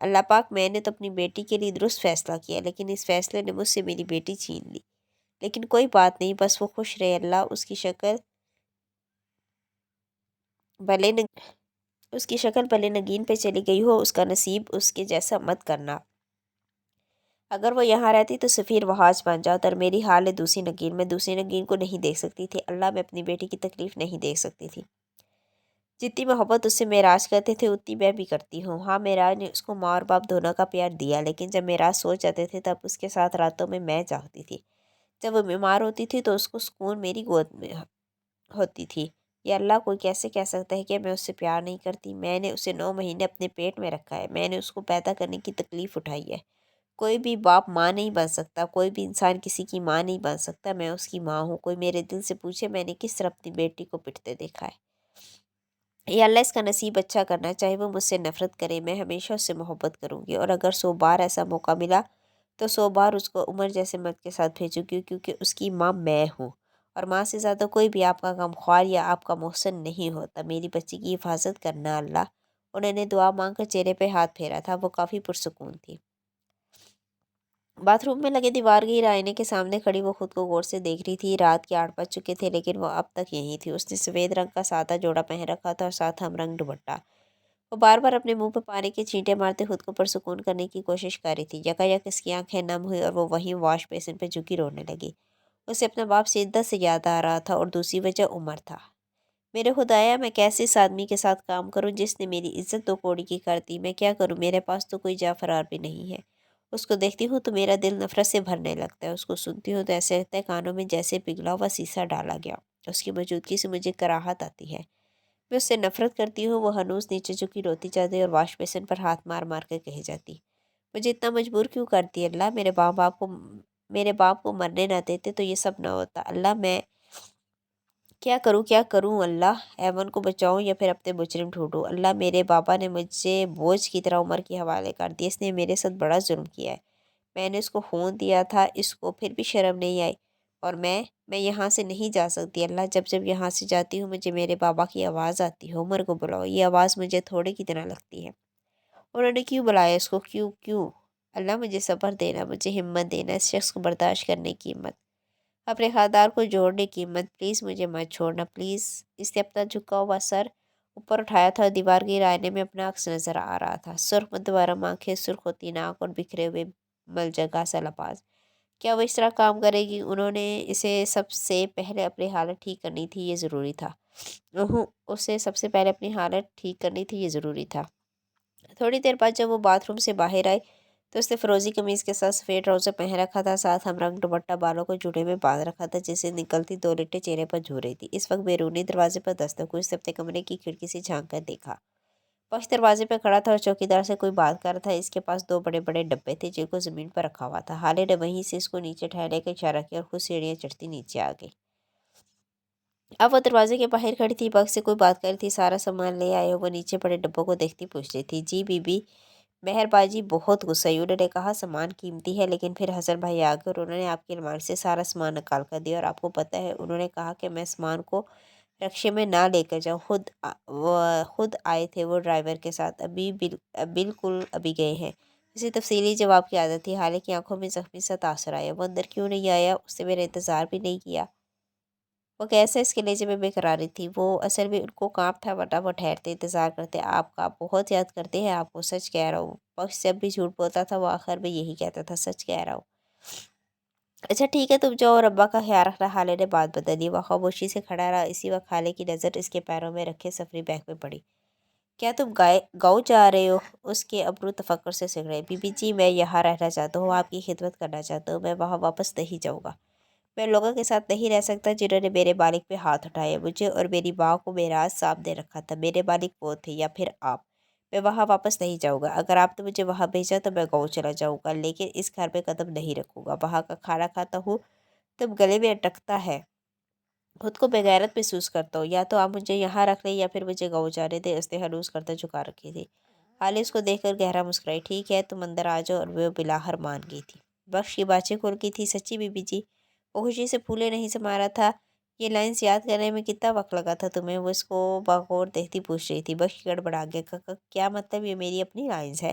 اللہ پاک، میں نے تو اپنی بیٹی کے لیے درست فیصلہ کیا، لیکن اس فیصلے نے مجھ سے میری بیٹی چھین لی۔ لیکن کوئی بات نہیں، بس وہ خوش رہے اللہ، بھلے اس کی شکل بھلے نگین پہ چلی گئی ہو، اس کا نصیب اس کے جیسا مت کرنا۔ اگر وہ یہاں رہتی تو سفیر وحاج بن جاتا، اور میری حال ہے دوسری نگین، میں دوسری نگین کو نہیں دیکھ سکتی تھی۔ اللہ، میں اپنی بیٹی کی تکلیف نہیں دیکھ سکتی تھی۔ جتنی محبت اس سے معراج کرتے تھے اتنی میں بھی کرتی ہوں۔ ہاں، معراج نے اس کو ماں اور باپ دونوں کا پیار دیا، لیکن جب معراج سو جاتے تھے تب اس کے ساتھ راتوں میں جاگتی تھی۔ جب وہ بیمار ہوتی تھی تو اس کو سکون میری گود میں ہوتی تھی۔ یا اللہ، کوئی کیسے کہہ سکتا ہے کہ میں اس سے پیار نہیں کرتی؟ میں نے اسے 9 مہینے اپنے پیٹ میں رکھا ہے، میں نے اس کو پیدا کرنے کی تکلیف اٹھائی ہے۔ کوئی بھی باپ ماں نہیں بن سکتا، کوئی بھی انسان کسی کی ماں نہیں بن سکتا۔ میں اس کی ماں ہوں۔ کوئی میرے دل سے پوچھے میں نے کس طرح اپنی بیٹی کو پٹتے دیکھا ہے؟ یا اللہ، اس کا نصیب اچھا کرنا، چاہے وہ مجھ سے نفرت کرے، میں ہمیشہ اس سے محبت کروں گی، اور اگر 100 بار ایسا موقع ملا تو 100 بار اس کو عمر جیسے مرد کے ساتھ بھیجوں گی، کیونکہ اس کی ماں میں ہوں، اور ماں سے زیادہ کوئی بھی آپ کا غمخوار یا آپ کا محسن نہیں ہوتا۔ میری بچی کی حفاظت کرنا اللہ۔ انہوں نے دعا مانگ کر چہرے پہ ہاتھ پھیرا تھا، وہ کافی پرسکون تھی۔ باتھ روم میں لگے دیوار گیر آئینے کے سامنے کھڑی وہ خود کو غور سے دیکھ رہی تھی۔ رات کے 8 بج چکے تھے، لیکن وہ اب تک یہیں تھی۔ اس نے سفید رنگ کا سادہ جوڑا پہن رکھا تھا اور ساتھ ہم رنگ دوپٹہ۔ وہ بار بار اپنے منہ پہ پانی کے چھینٹے مارتے خود کو پرسکون کرنے کی کوشش کر رہی تھی۔ یکایک اس کی آنکھیں نم ہوئی اور وہ وہیں واش بیسن پہ جھکی رونے لگی۔ اسے اپنا باپ شدت سے یاد آ رہا تھا، اور دوسری وجہ عمر تھا۔ میرے خدایا، میں کیسے اس آدمی کے ساتھ کام کروں جس نے میری عزت 2 کوڑی کی کر دی؟ میں کیا کروں؟ میرے پاس تو کوئی جاں فرار بھی نہیں ہے۔ اس کو دیکھتی ہوں تو میرا دل نفرت سے بھرنے لگتا ہے۔ اس کو سنتی ہوں تو ایسے لگتا ہے کانوں میں جیسے پگھلا ہوا سیسا ڈالا گیا۔ اس کی موجودگی سے مجھے کراہت آتی ہے۔ میں اس سے نفرت کرتی ہوں۔ وہ ہنوز نیچے جھکی روتی جاتی اور واش بیسن پر ہاتھ مار مار کر کہے جاتی، مجھے اتنا مجبور کیوں کرتی ہے اللہ؟ میرے باپ کو مرنے نہ دیتے تو یہ سب نہ ہوتا۔ اللہ، میں کیا کروں اللہ؟ ایون کو بچاؤں یا پھر اپنے مجرم ڈھونڈوں؟ اللہ، میرے بابا نے مجھے بوجھ کی طرح عمر کے حوالے کر دیا۔ اس نے میرے ساتھ بڑا ظلم کیا ہے۔ میں نے اس کو خون دیا تھا، اس کو پھر بھی شرم نہیں آئی، اور میں یہاں سے نہیں جا سکتی اللہ۔ جب یہاں سے جاتی ہوں مجھے میرے بابا کی آواز آتی ہے، عمر کو بلاؤ۔ یہ آواز مجھے تھوڑے کی طرح لگتی ہے۔ انہوں نے کیوں بلایا اس کو؟ کیوں اللہ، مجھے صبر دینا، مجھے ہمت دینا، اس شخص کو برداشت کرنے کی ہمت، اپنے خاندان کو جوڑنے کی ہمت۔ پلیز مجھے مت چھوڑنا، پلیز۔ اس نے اپنا جھکا ہوا سر اوپر اٹھایا تھا اور دیوار کے آئینے میں اپنا عکس نظر آ رہا تھا۔ سرخ متورم آنکھیں، سرخ ہوتی ناک اور بکھرے ہوئے ملجگا سا لباس۔ کیا وہ اس طرح کام کرے گی؟ انہوں نے اسے سب سے پہلے اپنی حالت ٹھیک کرنی تھی، یہ ضروری تھا۔ اسے سب سے پہلے اپنی حالت ٹھیک کرنی تھی، یہ ضروری تھا۔ تھوڑی دیر بعد جب وہ باتھ روم سے باہر آئی تو اس نے فروزی قمیض کے ساتھ سفید ٹراؤزر پہن رکھا تھا، ساتھ ہم رنگ دوپٹہ بالوں کو جوڑے میں باندھ رکھا تھا، جسے نکلتی 2 لٹیں چہرے پر جھو رہی تھی۔ اس وقت بیرونی دروازے پر دستک ہوئی۔ اس نے اپنے کمرے کی کھڑکی سے جھانک کر دیکھا۔ بخش دروازے پہ کھڑا تھا اور چوکیدار سے کوئی بات کر رہا تھا۔ اس کے پاس 2 بڑے بڑے ڈبے تھے جن کو زمین پر رکھا ہوا تھا۔ حالے نے وہیں سے اس کو نیچے ٹھہرنے کا اشارہ کیا اور خود سیڑھیاں چڑھتی نیچے آ گئی۔ اب وہ دروازے کے باہر کھڑی تھی، بخش سے کوئی بات کر رہی تھی۔ سارا سامان لے آئے ہو؟ وہ نیچے پڑے ڈبوں کو دیکھتی پوچھ رہی تھی۔ جی بی بی مہر باجی بہت غصہ ہوئی۔ انہوں نے کہا سامان قیمتی ہے، لیکن پھر حسن بھائی آ گئے اور انہوں نے آپ کی الماری سے سارا سامان نکال کر دیا، اور آپ کو پتہ ہے انہوں نے کہا کہ میں سامان کو رکشے میں نہ لے کر جاؤں، خود آئے تھے وہ ڈرائیور کے ساتھ، بالکل ابھی گئے ہیں۔ اسے تفصیلی جواب کی عادت تھی، حالانکہ آنکھوں میں زخمی سا تاثر آیا۔ وہ اندر کیوں نہیں آیا؟ اس نے میرا انتظار بھی نہیں کیا؟ وہ کیسے اس کے لہجے میں بے قراری تھی۔ وہ اصل میں ان کو کانپ تھا، ورنہ وہ ٹھہرتے انتظار کرتے۔ آپ کا بہت یاد کرتے ہیں آپ کو، سچ کہہ رہا ہوں۔ بخش جب بھی جھوٹ بولتا تھا وہ آخر میں یہی کہتا تھا، سچ کہہ رہا ہوں۔ اچھا ٹھیک ہے، تم جاؤ اور ابا کا خیال رکھنا۔ حالے نے بات بدلی۔ وہ خاموشی سے کھڑا رہا۔ اسی وقت حالے کی نظر اس کے پیروں میں رکھے سفری بیگ پہ پڑی۔ کیا تم گاؤں جا رہے ہو؟ اس کے ابرو تفکر سے سکڑے۔ بی بی جی، میں یہاں رہنا چاہتا ہوں، آپ کی خدمت کرنا چاہتا ہوں، میں وہاں واپس نہیں جاؤں گا۔ میں لوگوں کے ساتھ نہیں رہ سکتا جنہوں نے میرے بالغ پہ ہاتھ اٹھائے۔ مجھے اور میری ماں کو میراث سانپ دے رکھا تھا، میرے بالغ وہ تھے یا پھر آپ۔ میں وہاں واپس نہیں جاؤں گا۔ اگر آپ نے مجھے وہاں بھیجا تو میں گاؤں چلا جاؤں گا، لیکن اس گھر میں قدم نہیں رکھوں گا۔ وہاں کا کھانا کھاتا ہوں تب گلے میں اٹکتا ہے، خود کو بےغیرت محسوس کرتا ہوں۔ یا تو آپ مجھے یہاں رکھ لیں یا پھر مجھے گاؤں جانے دیں۔ اس نے ہنوز کرتا جھکا رکھی تھی۔ حالے اس کو دیکھ کر گہرا مسکرائی۔ ٹھیک ہے، تم اندر آ جاؤ، اور وہ بلاہر مان گئی تھی۔ بخش کی باتیں کھل گئی تھی۔ سچی بی بی جی؟ وہ خوشی سے پھولے نہیں سما رہا تھا۔ یہ لائنز یاد کرنے میں کتنا وقت لگا تھا تمہیں؟ وہ اس کو بغور دیکھتی پوچھ رہی تھی۔ بخش گڑبڑا گیا۔ کیا مطلب؟ یہ میری اپنی لائنز ہے؟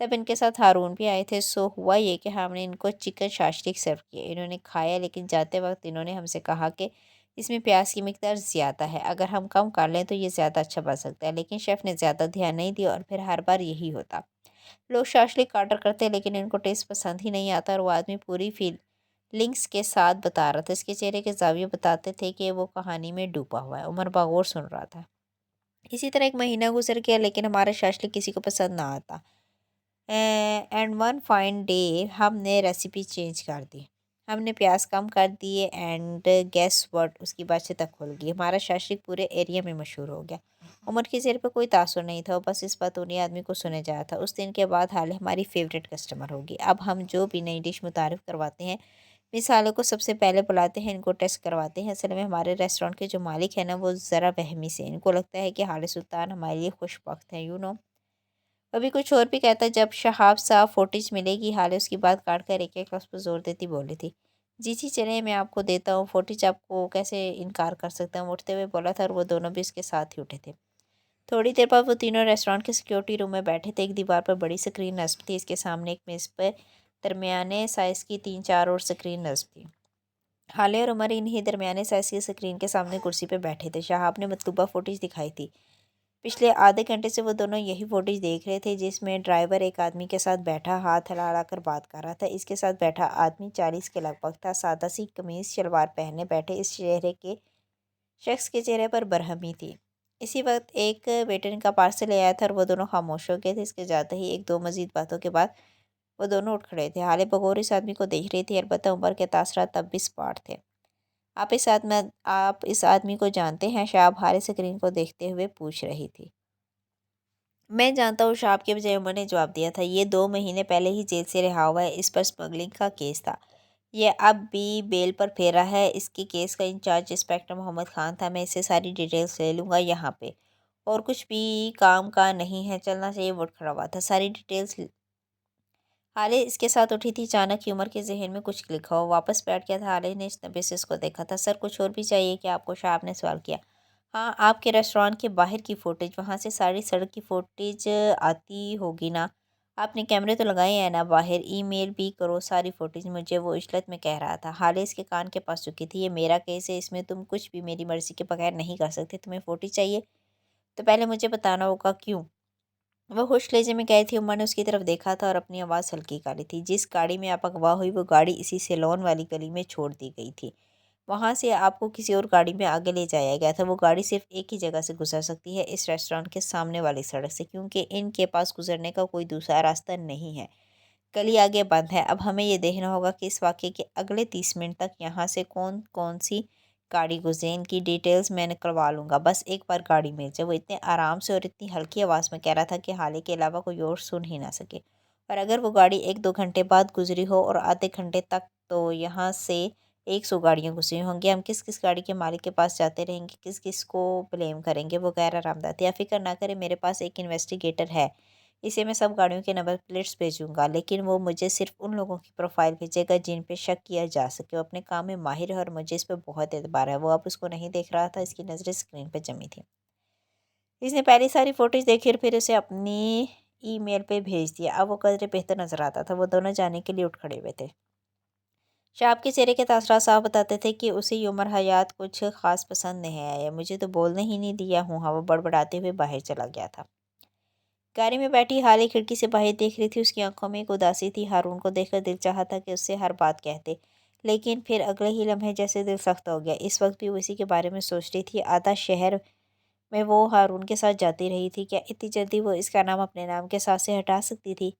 تب ان کے ساتھ ہارون بھی آئے تھے۔ سو ہوا یہ کہ ہم نے ان کو چکن شاشلیک سرو کیا۔ انہوں نے کھایا، لیکن جاتے وقت انہوں نے ہم سے کہا کہ اس میں پیاز کی مقدار زیادہ ہے، اگر ہم کم کر لیں تو یہ زیادہ اچھا بن سکتا ہے، لیکن شیف نے زیادہ دھیان نہیں دیا اور پھر ہر بار یہی ہوتا۔ لوگ شاشلیک آرڈر کرتے لیکن ان کو ٹیسٹ پسند ہی نہیں آتا، اور وہ آدمی پوری فیلنگس کے ساتھ بتا رہا تھا۔ اس کے چہرے کے زاویے بتاتے تھے کہ وہ کہانی میں ڈوبا ہوا ہے۔ عمر باغور سن رہا تھا۔ اسی طرح ایک مہینہ گزر گیا، لیکن ہمارا شاشلیک کسی کو پسند نہ آتا۔ اینڈ ون فائن ڈے ہم نے ریسیپی چینج کر دی۔ ہم نے پیاز کم کر دیے اینڈ گیس وٹ، اس کی بات تک کھل گئی۔ ہمارا شاشلیک پورے ایریا میں مشہور ہو گیا۔ عمر کے چہرے پہ کوئی تاثر نہیں تھا، وہ بس اس بات انہیں آدمی کو سنے جا رہا تھا۔ اس دن کے بعد حالے ہماری فیوریٹ کسٹمر ہوگی۔ اب ہم جو بھی نئی ڈش متعارف کرواتے ہیں، مثالوں کو سب سے پہلے بلاتے ہیں، ان کو ٹیسٹ کرواتے ہیں۔ اصل میں ہمارے ریسٹورینٹ کے جو مالک ہیں نا، وہ ذرا وہمی سے، ان کو لگتا ہے کہ حال سلطان ہمارے لیے خوش بخت ہیں، کبھی کچھ اور بھی کہتا۔ جب شہاب صاحب فوٹیج ملے گی، حالے اس کی بات کاٹ کر ایک ایک لفظ پر زور دیتی بولی تھی۔ جی چلیں، میں آپ کو دیتا ہوں فوٹیج، آپ کو کیسے انکار کر سکتا ہوں، اٹھتے ہوئے بولا تھا، اور وہ دونوں بھی اس کے ساتھ ہی اٹھے تھے۔ تھوڑی دیر بعد وہ تینوں ریسٹورینٹ کے سیکیورٹی روم میں بیٹھے تھے۔ ایک دیوار پر بڑی سکرین نصب تھی، اس کے سامنے ایک میز پر درمیانے سائز کی 3-4 اور سکرین نصب تھی۔ حالے اور عمر انہی درمیانے سائز کی سکرین کے سامنے کرسی پہ بیٹھے تھے۔ شہاب نے مطلوبہ فوٹیج دکھائی تھی۔ پچھلے آدھے گھنٹے سے وہ دونوں یہی فوٹیج دیکھ رہے تھے، جس میں ڈرائیور ایک آدمی کے ساتھ بیٹھا ہاتھ ہلا ہلا کر بات کر رہا تھا۔ اس کے ساتھ بیٹھا آدمی 40 کے لگ بھگ تھا، سادہ سی قمیض شلوار پہنے بیٹھے اس شخص کے چہرے پر برہمی تھی۔ اسی وقت ایک ویٹر ان کا پارسل لے آیا تھا، اور وہ دونوں خاموش ہو گئے تھے۔ اس کے جاتے ہی ایک دو مزید باتوں کے بعد وہ دونوں اٹھ کھڑے تھے۔ حالے بغور اس آدمی کو دیکھ رہی تھی، البتہ عمر کے تاثرات تب بھی سپاٹ تھے۔ آپ اس آدمی کو جانتے ہیں؟ شہاب حالے سکرین کو دیکھتے ہوئے پوچھ رہی تھی۔ میں جانتا ہوں، شہاب کے بجائے عمر نے جواب دیا تھا۔ یہ 2 مہینے پہلے ہی جیل سے رہا ہوا ہے، اس پر سمگلنگ کا کیس تھا۔ یہ اب بھی بیل پر پھیرا ہے۔ اس کے کیس کا انچارج انسپکٹر محمد خان تھا۔ میں اس سے ساری ڈیٹیلز لے لوں گا یہاں پہ، اور کچھ بھی کام کا نہیں ہے، چلنا چاہیے۔ وہ کھڑا ہوا تھا۔ ساری ڈیٹیلز حالے اس کے ساتھ اٹھی تھی۔ اچانک ہی عمر کے ذہن میں کچھ کلک ہوا، واپس بیٹھ گیا تھا۔ حالے نے اجنبی سے اس کو دیکھا تھا۔ سر، کچھ اور بھی چاہیے کیا آپ کو؟ شہاب نے سوال کیا۔ ہاں، آپ کے ریسٹورانٹ کے باہر کی فوٹیج، وہاں سے ساری سڑک کی فوٹیج آتی ہوگی نا؟ آپ نے کیمرے تو لگائے ہیں نا باہر؟ ای میل بھی کرو ساری فوٹیج مجھے، وہ عجلت میں کہہ رہا تھا۔ حالے اس کے کان کے پاس چکی تھی۔ یہ میرا کیس ہے، اس میں تم کچھ بھی میری مرضی کے بغیر نہیں کر سکتے۔ تمہیں فوٹیج چاہیے تو پہلے مجھے بتانا ہوگا، کیوں؟ وہ ہوش لہجے میں کہی تھی۔ عمر نے اس کی طرف دیکھا تھا اور اپنی آواز ہلکی کر لی تھی۔ جس گاڑی میں آپ اغوا ہوئی، وہ گاڑی اسی سیلون والی گلی میں چھوڑ دی گئی تھی۔ وہاں سے آپ کو کسی اور گاڑی میں آگے لے جایا گیا تھا۔ وہ گاڑی صرف ایک ہی جگہ سے گزر سکتی ہے، اس ریسٹورانٹ کے سامنے والی سڑک سے، کیونکہ ان کے پاس گزرنے کا کوئی دوسرا راستہ نہیں ہے۔ گلی آگے بند ہے۔ اب ہمیں یہ دیکھنا ہوگا کہ اس واقعے کے اگلے 30 منٹ تک یہاں سے کون کون سی گاڑی گزری۔ ان کی ڈیٹیلز میں نکلوا لوں گا، بس ایک بار گاڑی مل جائے۔ وہ اتنے آرام سے اور اتنی ہلکی آواز میں کہہ رہا تھا کہ حالے کے علاوہ کوئی اور سن ہی نہ سکے۔ اور اگر وہ گاڑی 1-2 گھنٹے بعد گزری ہو اور آدھے گھنٹے تک، تو یہاں سے 100 گاڑیاں گزری ہوں گی۔ ہم کس کس گاڑی کے مالک کے پاس جاتے رہیں گے، کس کس کو بلیم کریں گے؟ وہ غیر آرام دہ تھی۔ آپ فکر نہ کریں، میرے پاس ایک انویسٹیگیٹر ہے، اسے میں سب گاڑیوں کے نمبر پلیٹس بھیجوں گا، لیکن وہ مجھے صرف ان لوگوں کی پروفائل بھیجے گا جن پہ شک کیا جا سکے۔ وہ اپنے کام میں ماہر ہے اور مجھے اس پہ بہت اعتبار ہے۔ وہ اب اس کو نہیں دیکھ رہا تھا، اس کی نظریں اسکرین پہ جمی تھیں۔ اس نے پہلی ساری فوٹوز دیکھی اور پھر اسے اپنی ای میل پہ بھیج دیا۔ اب وہ قدرے بہتر نظر آتا تھا۔ وہ دونوں جانے کے لیے اٹھ کھڑے ہوئے تھے۔ شہاب کے چہرے کے تاثرات صاف بتاتے تھے کہ اسے یہ عمر حیات کچھ خاص پسند نہیں آیا۔ مجھے تو بولنے ہی نہیں دیا ہوں۔ ہاں، وہ بڑبڑاتے ہوئے باہر چلا گیا تھا۔ گاڑی میں بیٹھی حالے کھڑکی سے باہر دیکھ رہی تھی۔ اس کی آنکھوں میں ایک اداسی تھی۔ ہارون کو دیکھ کر دل چاہا تھا کہ اس سے ہر بات کہتے، لیکن پھر اگلے ہی لمحے جیسے دل سخت ہو گیا۔ اس وقت بھی وہ اسی کے بارے میں سوچ رہی تھی۔ آدھا شہر میں وہ ہارون کے ساتھ جاتی رہی تھی، کیا اتنی جلدی وہ اس کا نام اپنے نام کے ساتھ سے ہٹا سکتی تھی؟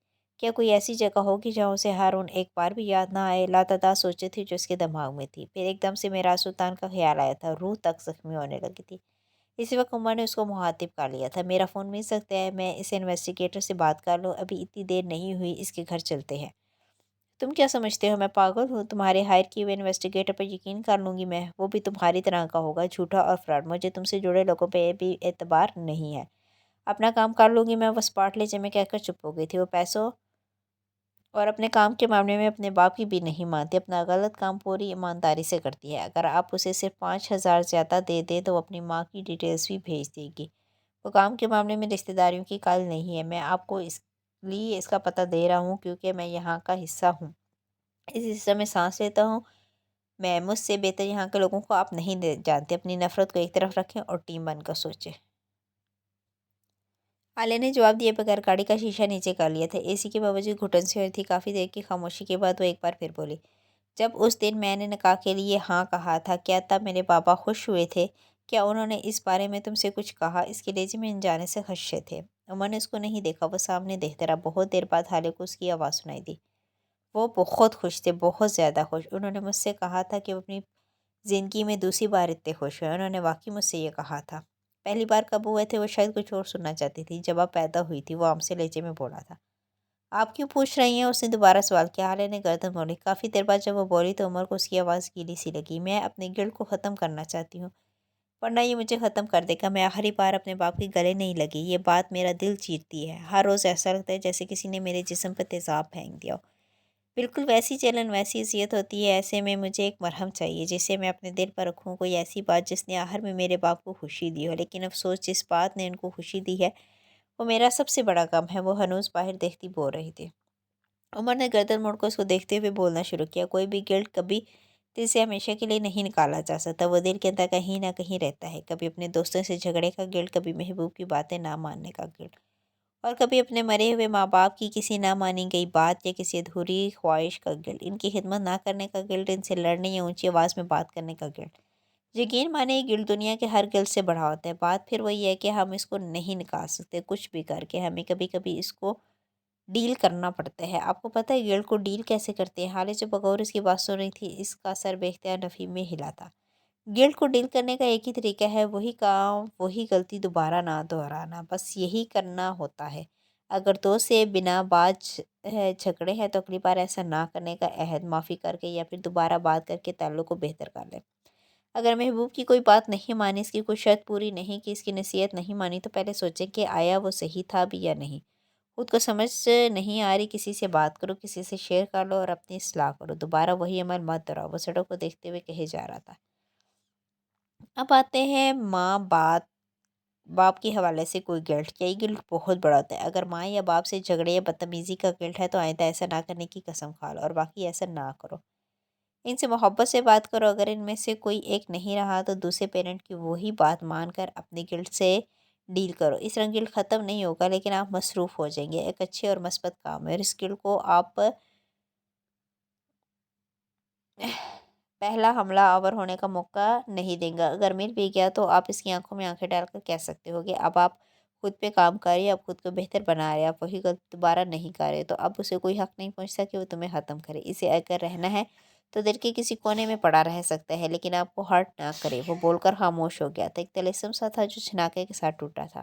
کیا کوئی ایسی جگہ ہوگی جہاں اسے ہارون ایک بار بھی یاد نہ آئے؟ لاتعداد سوچیں تھی جو اس کے دماغ میں تھی۔ پھر ایک دم سے میراث سلطان کا خیال آیا تھا۔ روح تک زخمی ہونے لگی تھی۔ اسی وقت عمر نے اس کو مخاطب کر لیا تھا۔ میرا فون مل سکتا ہے؟ میں اس انویسٹیگیٹر سے بات کر لوں؟ ابھی اتنی دیر نہیں ہوئی، اس کے گھر چلتے ہیں۔ تم کیا سمجھتے ہو میں پاگل ہوں؟ تمہارے ہائر کیے ہوئے انویسٹیگیٹر پر یقین کر لوں گی میں؟ وہ بھی تمہاری طرح کا ہوگا، جھوٹا اور فراڈ۔ مجھے تم سے جڑے لوگوں پہ بھی اعتبار نہیں ہے۔ اپنا کام کر لوں گی میں۔ وہ سپاٹ لہجے میں کہہ کر چپ ہو گئی تھی۔ وہ پیسوں اور اپنے کام کے معاملے میں اپنے باپ کی بھی نہیں مانتی، اپنا غلط کام پوری ایمانداری سے کرتی ہے۔ اگر آپ اسے صرف 5,000 زیادہ دے دیں تو وہ اپنی ماں کی ڈیٹیلز بھی بھیج دے گی۔ وہ کام کے معاملے میں رشتہ داریوں کی کال نہیں ہے۔ میں آپ کو اس لیے اس کا پتہ دے رہا ہوں کیونکہ میں یہاں کا حصہ ہوں، اس حصہ میں سانس لیتا ہوں۔ میں مجھ سے بہتر یہاں کے لوگوں کو آپ نہیں جانتے۔ اپنی نفرت کو ایک طرف رکھیں اور ٹیم بن کر سوچیں۔ عالیہ نے جواب دیے بغیر گاڑی کا شیشہ نیچے کر لیا تھا۔ اے سی کے باوجود گھٹن سی ہو رہی تھی۔ کافی دیر کی خاموشی کے بعد وہ ایک بار پھر بولی، جب اس دن میں نے نکاح کے لیے ہاں کہا تھا، کیا تب میرے بابا خوش ہوئے تھے؟ کیا انہوں نے اس بارے میں تم سے کچھ کہا؟ اس کے لہجے میں انجانے سے خدشے تھے۔ عمر نے اس کو نہیں دیکھا، وہ سامنے دیکھتا رہا۔ بہت دیر بعد عالیہ کو اس کی آواز سنائی دی، وہ بہت خوش تھے، بہت زیادہ خوش۔ انہوں نے مجھ سے کہا تھا کہ وہ اپنی زندگی میں دوسری بار اتنے خوش ہوئے۔ انہوں نے واقعی مجھ سے یہ کہا تھا۔ پہلی بار کب ہوئے تھے؟ وہ شاید کچھ اور سننا چاہتی تھی۔ جب آپ پیدا ہوئی تھی، وہ عام سے لہجے میں بولا تھا۔ آپ کیوں پوچھ رہی ہیں؟ اس نے دوبارہ سوال کیا۔ عالیہ نے گردن موڑی۔ کافی دیر بعد جب وہ بولی تو عمر کو اس کی آواز گیلی سی لگی۔ میں اپنے گلڈ کو ختم کرنا چاہتی ہوں، ورنہ یہ مجھے ختم کر دے گا۔ میں آخری بار اپنے باپ کے گلے نہیں لگی۔ یہ بات میرا دل چیرتی ہے۔ ہر روز ایسا لگتا ہے جیسے کسی نے میرے جسم پر تیزاب پھینک دیا ہو۔ بالکل ویسی جلن، ویسی اذیت ہوتی ہے۔ ایسے میں مجھے ایک مرہم چاہیے جسے میں اپنے دل پر رکھوں، کوئی ایسی بات جس نے آخر میں میرے باپ کو خوشی دی ہو۔ لیکن افسوس، جس بات نے ان کو خوشی دی ہے وہ میرا سب سے بڑا غم ہے۔ وہ ہنوز باہر دیکھتی بول رہی تھی۔ عمر نے گردن موڑ کر اس کو دیکھتے ہوئے بولنا شروع کیا، کوئی بھی گلٹ کبھی دل سے ہمیشہ کے لیے نہیں نکالا جا سکتا۔ وہ دل کے اندر کہیں نہ کہیں رہتا ہے، کبھی اپنے دوستوں سے جھگڑے کا گلٹ، کبھی محبوب کی باتیں نہ ماننے کا گلٹ، اور کبھی اپنے مرے ہوئے ماں باپ کی کسی نہ مانی گئی بات یا کسی ادھوری خواہش کا گلٹ، ان کی خدمت نہ کرنے کا گلٹ، ان سے لڑنے یا اونچی آواز میں بات کرنے کا گلٹ۔ یقین مانے یہ گلٹ دنیا کے ہر گلٹ سے بڑا ہوتا ہے۔ بات پھر وہی ہے کہ ہم اس کو نہیں نکال سکتے کچھ بھی کر کے، ہمیں کبھی کبھی اس کو ڈیل کرنا پڑتا ہے۔ آپ کو پتہ ہے گلٹ کو ڈیل کیسے کرتے ہیں؟ حالے جو بغور اس کی بات سن رہی تھی، اس کا سر بے اختیار نفی میں ہلا تھا۔ گلٹ کو ڈیل کرنے کا ایک ہی طریقہ ہے، وہی کام، وہی غلطی دوبارہ نہ دہرانا، بس یہی کرنا ہوتا ہے۔ اگر دو سے بنا باز جھگڑے ہیں تو اگلی بار ایسا نہ کرنے کا عہد، معافی کر کے یا پھر دوبارہ بات کر کے تعلق کو بہتر کر لیں۔ اگر محبوب کی کوئی بات نہیں مانی، اس کی کوئی شرط پوری نہیں کی، اس کی نصیحت نہیں مانی، تو پہلے سوچیں کہ آیا وہ صحیح تھا بھی یا نہیں۔ خود کو سمجھ نہیں آ رہی، کسی سے بات کرو، کسی سے شیئر کر لو اور اپنی اصلاح کرو۔ دوبارہ وہی عمل مت دہراؤ۔ وہ سڑک کو دیکھتے ہوئے کہے جا رہا تھا۔ اب آتے ہیں ماں باپ کے حوالے سے کوئی گلٹ، کیا یہ گلٹ بہت بڑا ہوتا ہے؟ اگر ماں یا باپ سے جھگڑے یا بدتمیزی کا گلٹ ہے تو آئندہ ایسا نہ کرنے کی قسم کھا لو اور باقی ایسا نہ کرو۔ ان سے محبت سے بات کرو۔ اگر ان میں سے کوئی ایک نہیں رہا تو دوسرے پیرنٹ کی وہی بات مان کر اپنے گلٹ سے ڈیل کرو۔ اس طرح گلٹ ختم نہیں ہوگا، لیکن آپ مصروف ہو جائیں گے۔ ایک اچھے اور مثبت کام ہے اور اس گلٹ کو آپ پہلا حملہ آور ہونے کا موقع نہیں دیں گا۔ اگر مل بھی گیا تو آپ اس کی آنکھوں میں آنکھیں ڈال کر کہہ سکتے ہو کہ اب آپ خود پہ کام کر رہے، اب خود کو بہتر بنا رہے، آپ وہی غلط دوبارہ نہیں کر رہے، تو اب اسے کوئی حق نہیں پہنچتا کہ وہ تمہیں ختم کرے۔ اسے اگر رہنا ہے تو دل کے کسی کونے میں پڑا رہ سکتا ہے، لیکن آپ کو ہرٹ نہ کرے۔ وہ بول کر خاموش ہو گیا تھا۔ ایک طلسم سا تھا جو چھناکے کے ساتھ ٹوٹا تھا۔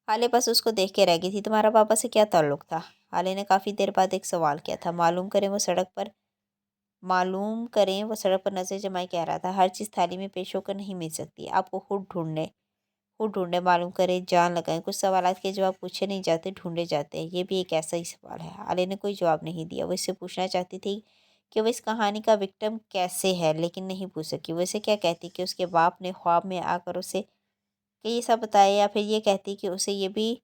عالیہ بس اس کو دیکھ کے رہ گئی تھی۔ تمہارا بابا سے کیا تعلق تھا؟ عالیہ نے کافی دیر بعد ایک سوال کیا تھا۔ معلوم کریں وہ سڑک پر نظر جمائے کہہ رہا تھا، ہر چیز تھالی میں پیش ہو کر نہیں مل سکتی، آپ کو خود ڈھونڈیں، معلوم کریں، جان لگائیں۔ کچھ سوالات کے جواب پوچھے نہیں جاتے، ڈھونڈے جاتے ہیں۔ یہ بھی ایک ایسا ہی سوال ہے۔ عالیہ نے کوئی جواب نہیں دیا۔ وہ اس سے پوچھنا چاہتی تھی کہ وہ اس کہانی کا وکٹم کیسے ہے، لیکن نہیں پوچھ سکی۔ وہ اسے کیا کہتی کہ اس کے باپ نے خواب میں آ کر اسے کہ یہ سب بتایا، یا پھر یہ کہتی کہ اسے یہ بھی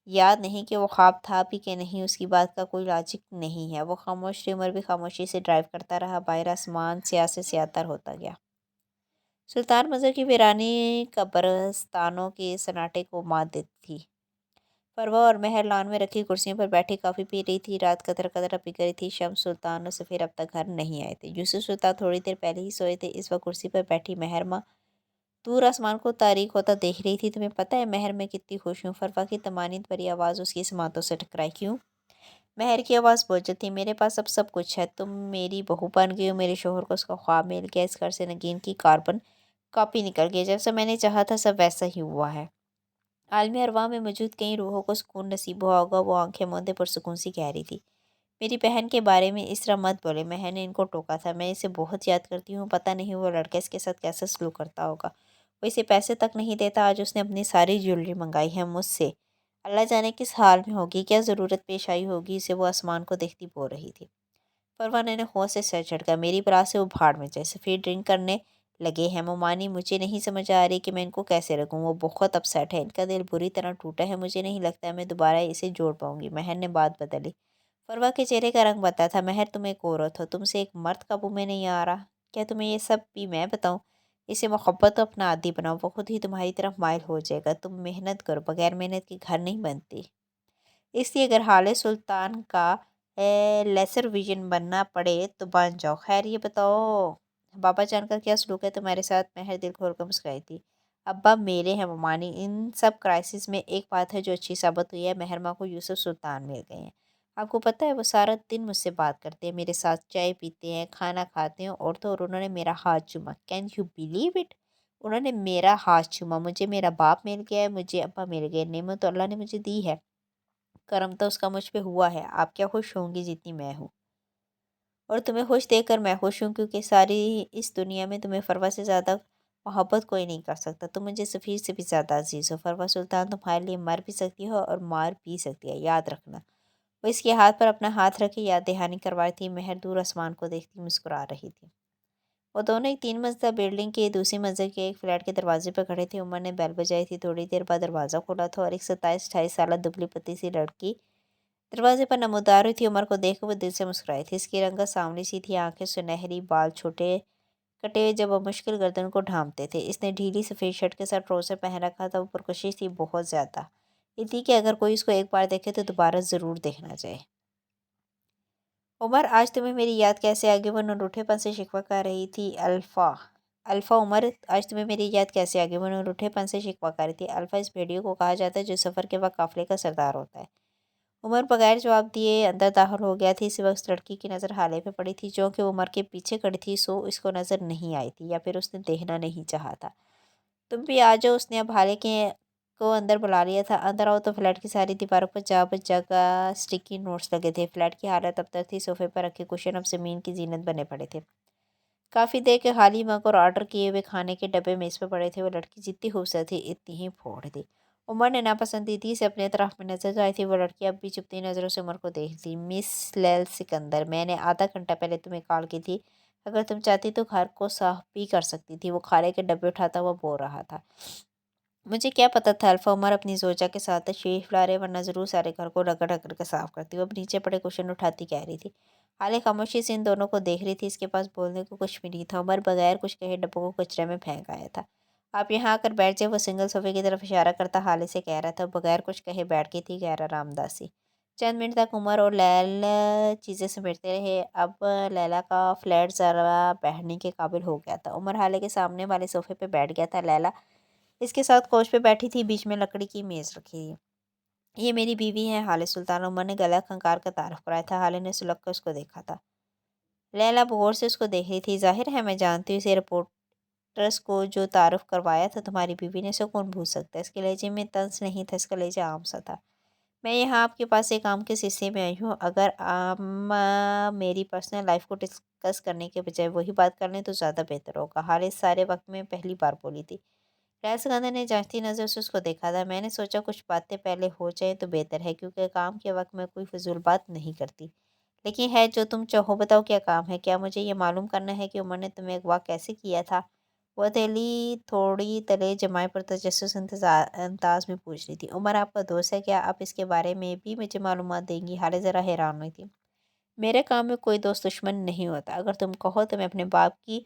یاد نہیں کہ وہ خواب تھا بھی کہ نہیں۔ اس کی بات کا کوئی لاجک نہیں ہے۔ وہ خاموش رہی، عمر بھی خاموشی سے ڈرائیو کرتا رہا۔ باہر آسمان سیاہ سے سیاہ تر ہوتا گیا۔ سلطان مظہر کی ویرانی قبرستانوں کے سناٹے کو مات دیتی تھی۔ فروا اور مہر لان میں رکھی کرسیوں پر بیٹھی کافی پی رہی تھی۔ رات قطرہ قطرہ پگھ رہی تھی۔ شمس سلطان اور سفیر اب تک گھر نہیں آئے تھے۔ یوسف سلطان تھوڑی دیر پہلے ہی سوئے تھے۔ اس وقت کرسی پر بیٹھی مہر ماں دور آسمان کو تاریک ہوتا دیکھ رہی تھی۔ تمہیں پتہ ہے مہر میں کتنی خوش ہوں؟ فروا کی طمانینت بھری آواز اس کی سماعتوں سے ٹکرائی۔ کیوں؟ مہر کی آواز بوجھل تھی۔ میرے پاس اب سب کچھ ہے، تم میری بہو بن گئی ہو، میرے شوہر کو اس کا خواب مل گیا، اس گھر سے نگین کی کاربن کاپی نکل گئی، جیسا میں نے چاہا تھا سب ویسا ہی ہوا ہے۔ عالم ارواح میں موجود کئی روحوں کو سکون نصیب ہوا ہوگا۔ وہ آنکھیں موندے پرسکون سی کہہ رہی تھی، میری بہن کے بارے میں اس طرح مت بولے۔ مہر نے ان کو ٹوکا تھا۔ میں اسے بہت یاد کرتی ہوں، پتہ نہیں وہ لڑکا اس کے ساتھ کیسا سلوک کرتا ہوگا، وہ اسے پیسے تک نہیں دیتا۔ آج اس نے اپنی ساری جیولری منگائی ہے مجھ سے، اللہ جانے کس حال میں ہوگی، کیا ضرورت پیش آئی ہوگی اسے۔ وہ آسمان کو دیکھتی بول رہی تھی۔ پروانہ نے خون سے سر جھٹکا، میری برات سے وہ بھاڑ میں جائے۔ سفیر ڈرنک کرنے لگے ہیں۔ ممانی مجھے نہیں سمجھ آ رہی کہ میں ان کو کیسے رکھوں، وہ بہت اپسیٹ ہے، ان کا دل بری طرح ٹوٹا ہے، مجھے نہیں لگتا میں دوبارہ اسے جوڑ پاؤں گی۔ مہر نے بات بدلی۔ فروا کے چہرے کا رنگ بتا تھا۔ مہر تم ایک عورت ہو، تم سے ایک مرد قابو میں نہیں آ رہا، کیا تمہیں یہ سب بھی میں بتاؤں؟ اسے محبت اپنا عادی بناؤ، وہ خود ہی تمہاری طرف مائل ہو جائے گا۔ تم محنت کرو، بغیر محنت کے گھر نہیں بنتی، اس لیے اگر حال سلطان کا لیسر ویژن بننا پڑے تو بن جاؤ۔ خیر یہ بتاؤ بابا جان کا کیا سلوک ہے تمہارے ساتھ؟ مہر دل کھول کر مسکرائی تھی۔ ابا میرے ہیں ممانی، ان سب کرائسس میں ایک بات ہے جو اچھی ثابت ہوئی ہے، مہر ماں کو یوسف سلطان مل گئے ہیں۔ آپ کو پتہ ہے وہ سارا دن مجھ سے بات کرتے ہیں، میرے ساتھ چائے پیتے ہیں، کھانا کھاتے ہیں، اور انہوں نے میرا ہاتھ چوما۔ Can you believe it? انہوں نے میرا ہاتھ چوما۔ مجھے میرا باپ مل گیا ہے، مجھے ابا مل گئے، نعمت تو اللہ نے مجھے دی ہے، کرم تو اس کا مجھ پہ ہوا ہے۔ آپ کیا خوش ہوں گی جتنی میں ہوں، اور تمہیں خوش دیکھ کر میں خوش ہوں، کیونکہ ساری اس دنیا میں تمہیں فروا سے زیادہ محبت کوئی نہیں کر سکتا۔ تم مجھے سفیر سے بھی زیادہ عزیز ہو۔ فروا سلطان تمہارے لیے مر بھی سکتی ہو اور مار بھی سکتی ہے، یاد رکھنا۔ وہ اس کے ہاتھ پر اپنا ہاتھ رکھے یاد دہانی کروائی تھی۔ مہر دور آسمان کو دیکھتی مسکرا رہی تھی۔ وہ دونوں ایک 3 منزلہ بلڈنگ کے دوسری منزل کے ایک فلیٹ کے دروازے پہ کھڑے تھے۔ عمر نے بیل بجائی تھی، تھوڑی دیر بعد دروازہ کھولا تھا اور ایک 27-28 سالہ دبلی پتلی سی لڑکی دروازے پر نمودار ہوئی تھی۔ عمر کو دیکھ کر وہ دل سے مسکرائی تھی۔ اس کی رنگت سانولی سی تھی، آنکھیں سنہری، بال چھوٹے کٹے ہوئے جب وہ مشکل گردن کو ڈھانپتے تھے۔ اس نے ڈھیلی سفید شرٹ کے ساتھ ٹراؤزر پہن رکھا تھا، وہ پرکشش تھی بہت زیادہ، اتنی کہ اگر کوئی اس کو ایک بار دیکھے تو دوبارہ ضرور دیکھنا چاہے۔ عمر آج تمہیں میری یاد کیسے آ گئی؟ وہ روٹھے پن سے شکوہ کر رہی تھی۔ الفا عمر آج تمہیں میری یاد کیسے آ گئی؟ وہ روٹھے پن سے شکوہ کر رہی تھی۔ الفا اس بھیڑیے کو کہا جاتا ہے جو سفر کے وقت قافلے کا سردار ہوتا ہے۔ عمر بغیر جواب دیے اندر داخل ہو گیا تھی۔ اسی وقت اس لڑکی کی نظر حالے پہ پڑی تھی، چونکہ وہ عمر کے پیچھے کھڑی تھی سو اس کو نظر نہیں آئی تھی، یا پھر اس نے دیکھنا نہیں چاہا تھا۔ تم بھی آ جاؤ، اس نے اب حالے کے کو اندر بلا لیا تھا۔ اندر آؤ تو فلیٹ کی ساری دیواروں پر جا جگہ اسٹیکی نوٹس لگے تھے۔ فلیٹ کی حالت ابتر تھی، صوفے پر رکھے کشن اب زمین کی زینت بنے پڑے تھے۔ کافی دیر کے خالی مگ اور آرڈر کیے ہوئے کھانے کے ڈبے میز پہ پڑے تھے۔ وہ لڑکی جتنی خوبصورت تھی اتنی ہی پھوڑ تھی۔ عمر نے ناپسندیدگی سے اپنے طرف میں نظر جائی تھی۔ وہ لڑکی اب بھی چپتی نظروں سے عمر کو دیکھ لی۔ مس لیل سکندر، میں نے آدھا گھنٹہ پہلے تمہیں کال کی تھی، اگر تم چاہتی تو گھر کو صاف بھی کر سکتی تھی۔ وہ کھانے کے ڈبے اٹھاتا ہوا بول رہا تھا۔ مجھے کیا پتا تھا الفا، عمر اپنی زوجہ کے ساتھ تشریف لا رہے، ورنہ ضرور سارے گھر کو رگڑ رگڑ کے صاف کرتی۔ وہ اب نیچے پڑے کشن اٹھاتی کہہ رہی تھی۔ حالے خاموشی سے ان دونوں کو دیکھ رہی تھی، اس کے پاس بولنے کو کچھ بھی نہیں تھا۔ عمر بغیر کچھ کہے ڈبوں کو کچرے میں پھینک آیا تھا۔ آپ یہاں آ کر بیٹھ جائے، وہ سنگل صوفے کی طرف اشارہ کرتا حالے سے کہہ رہا تھا۔ بغیر کچھ کہے بیٹھ گئی تھی غیر آرام داسی۔ چند منٹ تک عمر اور لیل چیزیں سمیٹتے رہے۔ اب لیلا کا فلیٹ ذرا بیٹھنے کے قابل ہو گیا تھا۔ عمر حالے کے سامنے والے صوفے پہ بیٹھ گیا تھا، لیلا اس کے ساتھ کوچ پہ بیٹھی تھی، بیچ میں لکڑی کی میز رکھی تھی۔ یہ میری بیوی ہے حالے سلطان، عمر نے گلا کھنکار کا تعارف کرایا تھا۔ حالے نے سلگ کر اس کو دیکھا تھا۔ لیلا غور سے اس کو دیکھ رہی تھی۔ ظاہر ہے میں جانتی ہوں، اسے رپورٹرز کو جو تعارف کروایا تھا تمہاری بیوی نے، اسے کون بھول سکتا ہے؟ اس کے لہجے میں طنز نہیں تھا، اس کا لہجہ عام سا تھا۔ میں یہاں آپ کے پاس ایک کام کے سلسلے میں آئی ہوں، اگر آپ میری پرسنل لائف کو ڈسکس کرنے کے بجائے وہی بات کر لیں تو زیادہ بہتر ہوگا، حالے سارے وقت میں پہلی بار بولی تھی۔ لیل سکندر نے جانچتی نظر سے اس کو دیکھا تھا۔ میں نے سوچا کچھ باتیں پہلے ہو جائیں تو بہتر ہے، کیونکہ کام کے وقت میں کوئی فضول بات نہیں کرتی، لیکن ہے جو تم چاہو بتاؤ کیا کام ہے؟ کیا مجھے یہ معلوم کرنا ہے کہ عمر نے تمہیں اغوا کیسے کیا تھا؟ وہ ہتھیلی تھوڑی تلے جمائے پر تجسس انداز میں پوچھ رہی تھی۔ عمر آپ کا دوست ہے، کیا آپ اس کے بارے میں بھی مجھے معلومات دیں گی؟ حالے ذرا حیران ہوئی تھی۔ میرے کام میں کوئی دوست دشمن نہیں ہوتا، اگر تم کہو تو میں اپنے باپ کی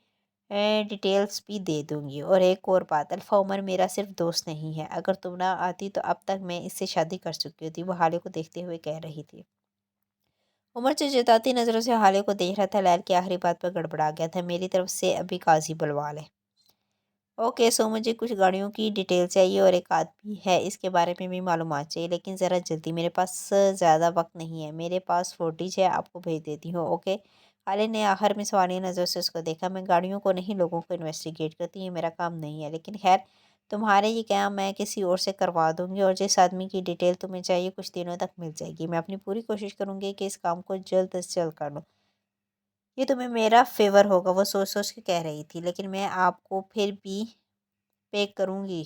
ڈیٹیلز بھی دے دوں گی۔ اور ایک اور بات، الفا عمر میرا صرف دوست نہیں ہے، اگر تم نہ آتی تو اب تک میں اس سے شادی کر چکی ہوتی، وہ حالے کو دیکھتے ہوئے کہہ رہی تھی۔ عمر جو جتاتی نظروں سے حالے کو دیکھ رہا تھا، لیل کی آخری بات پر گڑبڑا گیا تھا۔ میری طرف سے ابھی قاضی بلوا لے۔ اوکے، سو مجھے کچھ گاڑیوں کی ڈیٹیل چاہیے اور ایک آدمی ہے، اس کے بارے میں بھی معلومات چاہیے، لیکن ذرا جلدی، میرے پاس زیادہ وقت نہیں ہے۔ میرے پاس فوٹیج ہے، آپ کو بھیج دیتی ہوں، اوکے؟ حالے نے آخر میں سوالیہ نظر سے اس کو دیکھا۔ میں گاڑیوں کو نہیں، لوگوں کو انویسٹیگیٹ کرتی، یہ میرا کام نہیں ہے، لیکن خیر تمہارے یہ کام میں کسی اور سے کروا دوں گی، اور جس آدمی کی ڈیٹیل تمہیں چاہیے کچھ دنوں تک مل جائے گی۔ میں اپنی پوری کوشش کروں گی کہ اس کام کو جلد از جلد کر لوں۔ یہ تمہیں میرا فیور ہوگا، وہ سوچ سوچ کے کہہ رہی تھی، لیکن میں آپ کو پھر بھی پے کروں گی۔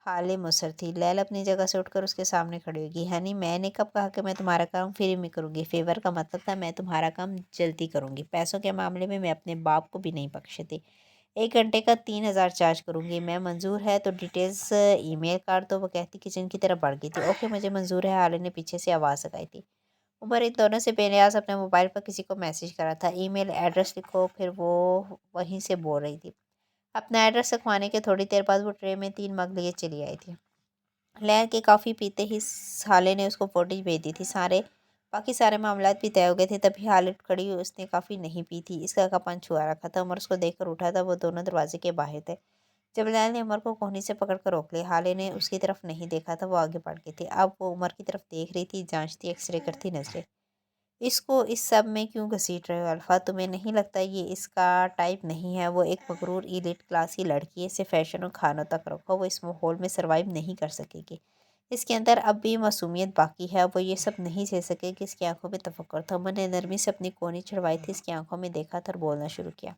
حالے مصر تھی۔ لیل اپنی جگہ سے اٹھ کر اس کے سامنے کھڑی ہوگی۔ ہنی، میں نے کب کہا کہ میں تمہارا کام فری میں کروں گی؟ فیور کا مطلب تھا میں تمہارا کام جلدی کروں گی۔ پیسوں کے معاملے میں اپنے باپ کو بھی نہیں بخشتی۔ 1 گھنٹے کا 3000 چارج کروں گی۔ میں منظور ہے تو ڈیٹیلز ای میل کر دو۔ وہ کہتی کچن کی طرف بڑھ گئی تھی۔ اوکے مجھے منظور ہے، عالیہ نے پیچھے سے آواز لگائی تھی۔ عمر ان دونوں سے بے نیاز اپنے موبائل پر کسی کو میسج کرا تھا، ای میل ایڈریس لکھو، پھر وہ وہیں سے بول رہی تھی۔ اپنا ایڈریس لکھوانے کے تھوڑی دیر بعد وہ ٹرے میں 3 مگ لیے چلی آئی تھی۔ لہر کے کافی پیتے ہی سالے نے اس کو فوٹیج بھیج دی تھی۔ باقی سارے معاملات بھی طے ہو گئے تھے، تبھی حالت کھڑی ہوئی، اس نے کافی نہیں پی تھی، اس کا کپن چھوا رکھا تھا۔ عمر اس کو دیکھ کر اٹھا تھا، وہ دونوں دروازے کے باہر تھے جب لال نے عمر کو کوہنی سے پکڑ کر روک لیا۔ حالے نے اس کی طرف نہیں دیکھا تھا، وہ آگے بڑھ گئی تھی۔ اب وہ عمر کی طرف دیکھ رہی تھی، جانچتی، ایکس رے کرتی نظریں۔ اس کو اس سب میں کیوں گھسیٹ رہے ہو الفا؟ تمہیں نہیں لگتا یہ اس کا ٹائپ نہیں ہے؟ وہ ایک مغرور ایلیٹ کلاس کی لڑکی ہے، اسے فیشن اور کھانوں تک رکھو، وہ اس ماحول میں سروائیو نہیں کر سکے گی۔ اس کے اندر اب بھی معصومیت باقی ہے، وہ یہ سب نہیں سہ سکے گی۔ اس کی آنکھوں میں تفکر تھا۔ عمر نے نرمی سے اپنی کونی چھڑوائی تھی، اس کی آنکھوں میں دیکھا تھا اور بولنا شروع کیا۔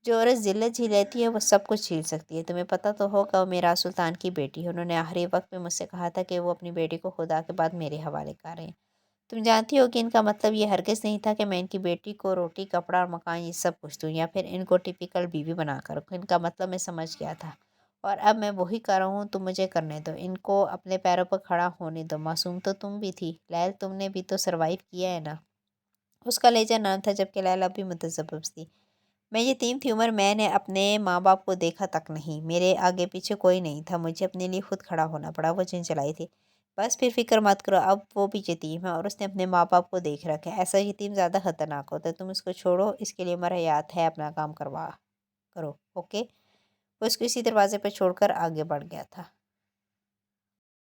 جو عورت ذلت جھی لیتی ہے وہ سب کچھ جھیل سکتی ہے۔ تمہیں پتہ تو ہوگا وہ میرا سلطان کی بیٹی ہے، انہوں نے آخری وقت میں مجھ سے کہا تھا کہ وہ اپنی بیٹی کو خدا کے بعد میرے حوالے کر رہے ہیں۔ تم جانتی ہو کہ ان کا مطلب یہ ہرگز نہیں تھا کہ میں ان کی بیٹی کو روٹی، کپڑا اور مکان یہ سب کچھ دوں، یا پھر ان کو ٹپیکل بیوی بنا کر رکھوں۔ ان کا مطلب میں سمجھ گیا تھا، اور اب میں وہی کر رہا ہوں۔ تم مجھے کرنے دو، ان کو اپنے پیروں پر کھڑا ہونے دو۔ معصوم تو تم بھی تھی لیل، تم نے بھی تو سروائیو کیا ہے نا۔ اس کا لہجہ نرم تھا، جبکہ لیل اب بھی متذبذب تھی۔ میں یتیم تھی عمر، میں نے اپنے ماں باپ کو دیکھا تک نہیں، میرے آگے پیچھے کوئی نہیں تھا، مجھے اپنے لیے خود کھڑا ہونا پڑا۔ وہ چنچلائی تھی۔ بس پھر فکر مت کرو، اب وہ بھی یتیم ہے اور اس نے اپنے ماں باپ کو دیکھ رکھا ہے۔ ایسا یتیم زیادہ خطرناک ہوتا ہے، تم اس کو چھوڑو، اس کے لیے عمر حیات ہے، اپنا کام کرو، اوکے؟ وہ اس کو اسی دروازے پہ چھوڑ کر آگے بڑھ گیا تھا۔